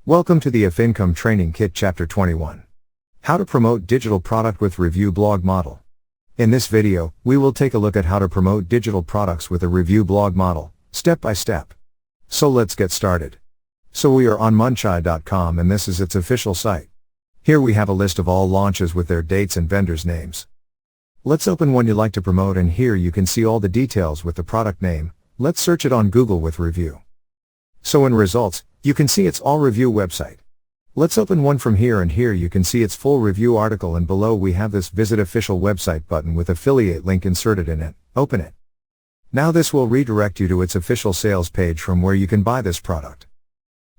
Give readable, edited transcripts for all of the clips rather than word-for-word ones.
Welcome to the If Income Training Kit Chapter 21. How to promote digital product with review blog model. In this video, we will take a look at how to promote digital products with a review blog model, step by step. So let's get started. So we are on Muncheye.com and this is its official site. Here we have a list of all launches with their dates and vendors' names. Let's open one you like to promote and here you can see all the details with the product name. Let's search it on Google with review. So in results, you can see its all review website. Let's open one from here and here you can see its full review article and below we have this visit official website button with affiliate link inserted in it. Open it. Now this will redirect you to its official sales page from where you can buy this product.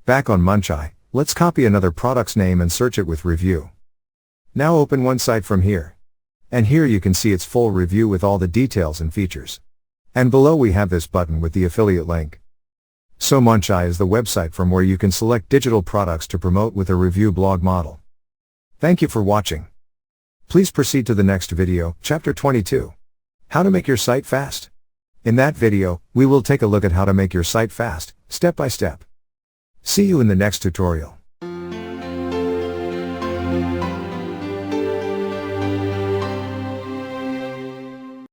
Back on Muncheye, let's copy another product's name and search it with review. Now open one site from here. And here you can see its full review with all the details and features. And below we have this button with the affiliate link. So Muncheye is the website from where you can select digital products to promote with a review blog model. Thank you for watching. Please proceed to the next video, Chapter 22. How to make your site fast. In that video, we will take a look at how to make your site fast, step by step. See you in the next tutorial.